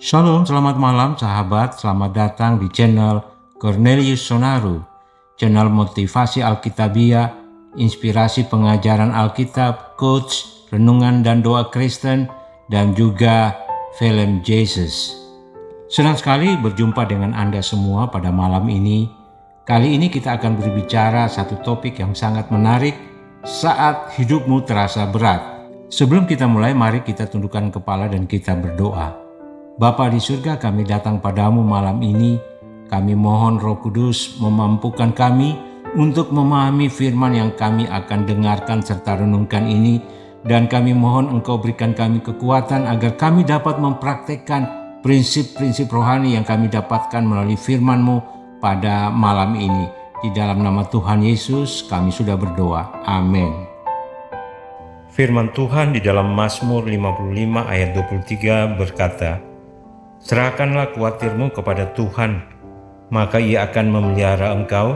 Shalom, selamat malam sahabat, selamat datang di channel Cornelius Sonaru, channel motivasi Alkitabiah, inspirasi pengajaran Alkitab, coach, renungan dan doa Kristen, dan juga film Jesus. Senang sekali berjumpa dengan Anda semua pada malam ini. Kali ini kita akan berbicara satu topik yang sangat menarik saat hidupmu terasa berat. Sebelum kita mulai, mari kita tundukkan kepala dan kita berdoa. Bapa di surga, kami datang padamu malam ini. Kami mohon Roh Kudus memampukan kami untuk memahami firman yang kami akan dengarkan serta renungkan ini. Dan kami mohon Engkau berikan kami kekuatan agar kami dapat mempraktekkan prinsip-prinsip rohani yang kami dapatkan melalui firman-Mu pada malam ini. Di dalam nama Tuhan Yesus kami sudah berdoa. Amin. Firman Tuhan di dalam Mazmur 55 ayat 23 berkata, "Serahkanlah kuatirmu kepada Tuhan, maka Ia akan memelihara engkau.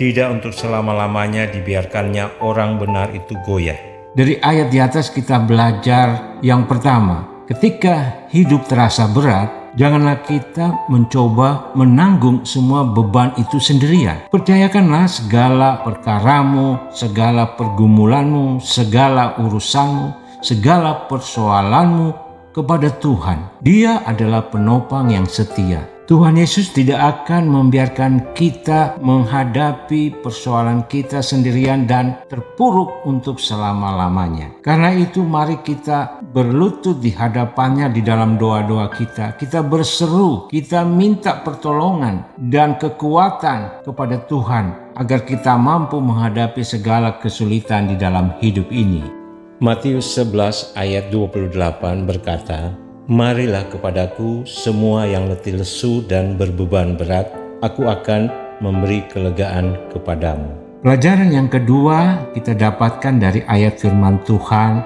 Tidak untuk selama-lamanya dibiarkannya orang benar itu goyah." Dari ayat di atas kita belajar yang pertama, ketika hidup terasa berat, janganlah kita mencoba menanggung semua beban itu sendirian. Percayakanlah segala perkaramu, segala pergumulanmu, segala urusanmu, segala persoalanmu kepada Tuhan. Dia adalah penopang yang setia. Tuhan Yesus tidak akan membiarkan kita menghadapi persoalan kita sendirian dan terpuruk untuk selama-lamanya. Karena itu mari kita berlutut di hadapannya di dalam doa-doa kita. Kita berseru, kita minta pertolongan dan kekuatan kepada Tuhan agar kita mampu menghadapi segala kesulitan di dalam hidup ini. Matius 11 ayat 28 berkata, "Marilah kepadaku semua yang letih lesu dan berbeban berat, aku akan memberi kelegaan kepadamu." Pelajaran yang kedua kita dapatkan dari ayat firman Tuhan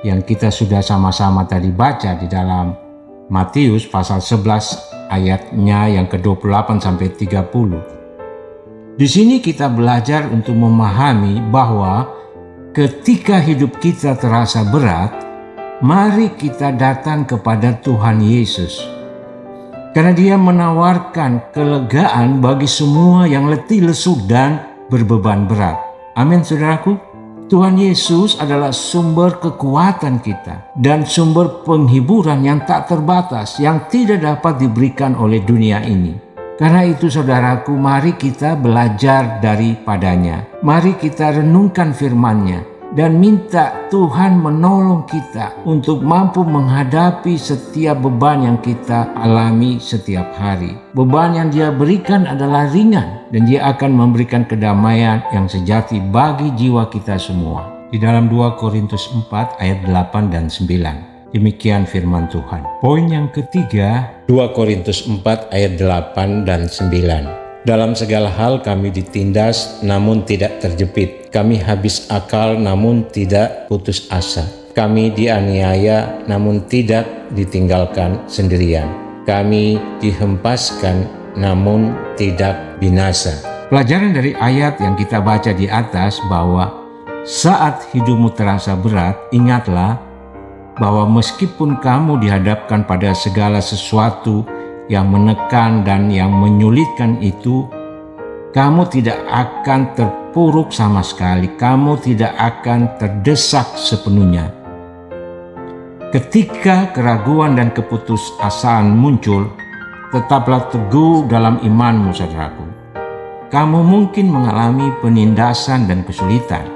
yang kita sudah sama-sama tadi baca di dalam Matius pasal 11 ayatnya yang ke-28 sampai 30. Di sini kita belajar untuk memahami bahwa ketika hidup kita terasa berat, mari kita datang kepada Tuhan Yesus. Karena Dia menawarkan kelegaan bagi semua yang letih lesu dan berbeban berat. Amin saudaraku. Tuhan Yesus adalah sumber kekuatan kita dan sumber penghiburan yang tak terbatas yang tidak dapat diberikan oleh dunia ini. Karena itu saudaraku, mari kita belajar daripadanya. Mari kita renungkan firman-Nya dan minta Tuhan menolong kita untuk mampu menghadapi setiap beban yang kita alami setiap hari. Beban yang Dia berikan adalah ringan dan Dia akan memberikan kedamaian yang sejati bagi jiwa kita semua. Di dalam 2 Korintus 4 ayat 8 dan 9. Demikian firman Tuhan. Poin yang ketiga, 2 Korintus 4 ayat 8 dan 9. "Dalam segala hal kami ditindas namun tidak terjepit. Kami habis akal namun tidak putus asa. Kami dianiaya namun tidak ditinggalkan sendirian. Kami dihempaskan namun tidak binasa." Pelajaran dari ayat yang kita baca di atas bahwa saat hidupmu terasa berat, ingatlah bahwa meskipun kamu dihadapkan pada segala sesuatu yang menekan dan yang menyulitkan itu, kamu tidak akan terpuruk sama sekali. Kamu tidak akan terdesak sepenuhnya. Ketika keraguan dan keputusasaan muncul, tetaplah teguh dalam imanmu, saudaraku. Kamu mungkin mengalami penindasan dan kesulitan,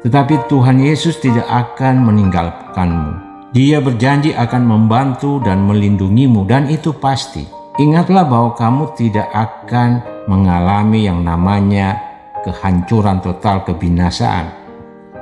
tetapi Tuhan Yesus tidak akan meninggalkanmu. Dia berjanji akan membantu dan melindungimu, dan itu pasti. Ingatlah bahwa kamu tidak akan mengalami yang namanya kehancuran total, kebinasaan,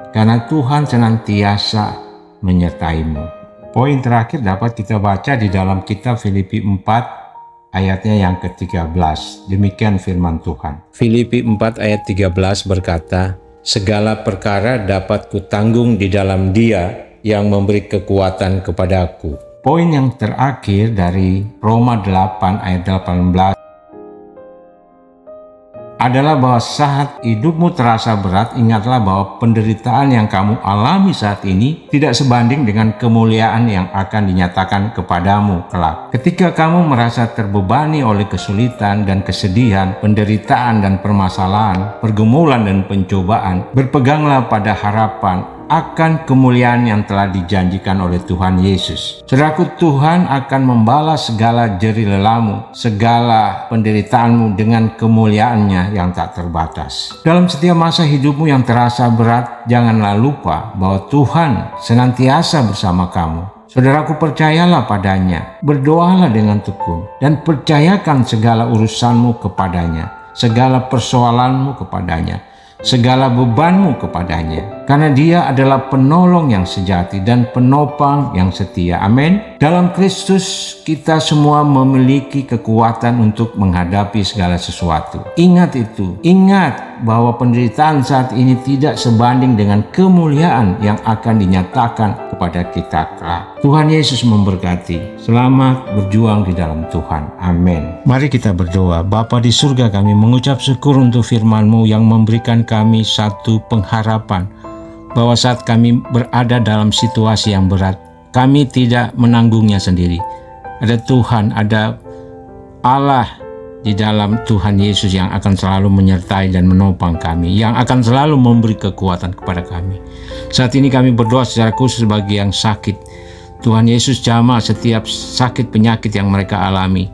karena Tuhan senantiasa menyertaimu. Poin terakhir dapat kita baca di dalam kitab Filipi 4 ayatnya yang ke-13. Demikian firman Tuhan. Filipi 4 ayat 13 berkata, "Segala perkara dapat kutanggung di dalam Dia yang memberi kekuatan kepadaku." Poin yang terakhir dari Roma 8 ayat 18. adalah bahwa saat hidupmu terasa berat, ingatlah bahwa penderitaan yang kamu alami saat ini tidak sebanding dengan kemuliaan yang akan dinyatakan kepadamu kelak. Ketika kamu merasa terbebani oleh kesulitan dan kesedihan, penderitaan dan permasalahan, pergumulan dan pencobaan, berpeganglah pada harapan akan kemuliaan yang telah dijanjikan oleh Tuhan Yesus. Saudaraku, Tuhan akan membalas segala jerih lelamu, segala penderitaanmu dengan kemuliaannya yang tak terbatas. Dalam setiap masa hidupmu yang terasa berat, janganlah lupa bahwa Tuhan senantiasa bersama kamu. Saudaraku, percayalah padanya, berdoalah dengan tekun, dan percayakan segala urusanmu kepadanya, segala persoalanmu kepadanya, segala bebanmu kepadanya, karena Dia adalah penolong yang sejati dan penopang yang setia. Amin. Dalam Kristus kita semua memiliki kekuatan untuk menghadapi segala sesuatu. Ingat itu, ingat bahwa penderitaan saat ini tidak sebanding dengan kemuliaan yang akan dinyatakan kepada kita kelak. Tuhan Yesus memberkati. Selamat berjuang di dalam Tuhan. Amin. Mari kita berdoa. Bapa di surga, kami mengucap syukur untuk firman-Mu yang memberikan kami satu pengharapan bahwa saat kami berada dalam situasi yang berat, kami tidak menanggungnya sendiri. Ada Tuhan, ada Allah di dalam Tuhan Yesus yang akan selalu menyertai dan menopang kami, yang akan selalu memberi kekuatan kepada kami. Saat ini kami berdoa secara khusus bagi yang sakit. Tuhan Yesus jamah setiap sakit penyakit yang mereka alami.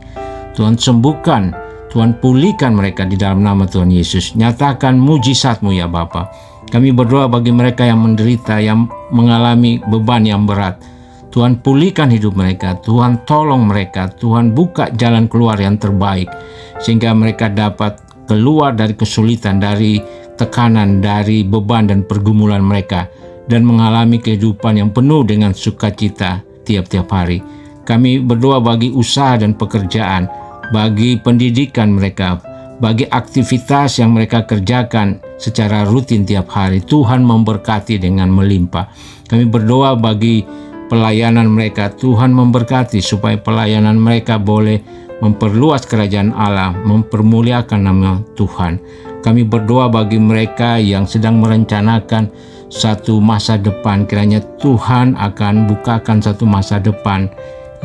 Tuhan sembuhkan, Tuhan pulihkan mereka di dalam nama Tuhan Yesus. Nyatakan mujizat-Mu ya Bapa. Kami berdoa bagi mereka yang menderita, yang mengalami beban yang berat. Tuhan pulihkan hidup mereka, Tuhan tolong mereka, Tuhan buka jalan keluar yang terbaik, sehingga mereka dapat keluar dari kesulitan, dari tekanan, dari beban dan pergumulan mereka, dan mengalami kehidupan yang penuh dengan sukacita tiap-tiap hari. Kami berdoa bagi usaha dan pekerjaan, bagi pendidikan mereka, bagi aktivitas yang mereka kerjakan secara rutin tiap hari. Tuhan memberkati dengan melimpah. Kami berdoa bagi pelayanan mereka, Tuhan memberkati supaya pelayanan mereka boleh memperluas kerajaan Allah, mempermuliakan nama Tuhan. Kami berdoa bagi mereka yang sedang merencanakan satu masa depan, kiranya Tuhan akan bukakan satu masa depan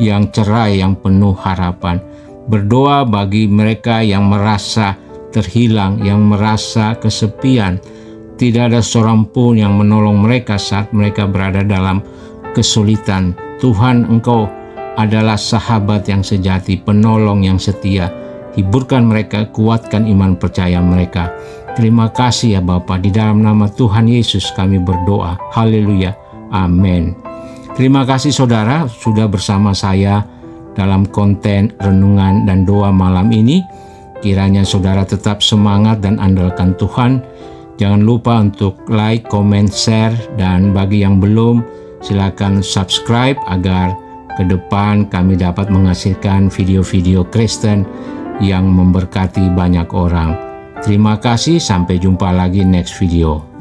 yang cerai, yang penuh harapan. Berdoa bagi mereka yang merasa terhilang, yang merasa kesepian, tidak ada seorang pun yang menolong mereka saat mereka berada dalam kesulitan. Tuhan, Engkau adalah sahabat yang sejati, penolong yang setia. Hiburkan mereka, kuatkan iman percaya mereka. Terima kasih ya Bapa, di dalam nama Tuhan Yesus kami berdoa. Haleluya. Amin. Terima kasih saudara sudah bersama saya dalam konten renungan dan doa malam ini. Kiranya saudara tetap semangat dan andalkan Tuhan. Jangan lupa untuk like, comment, share, dan bagi yang belum, silakan subscribe agar ke depan kami dapat menghasilkan video-video Kristen yang memberkati banyak orang. Terima kasih, sampai jumpa lagi next video.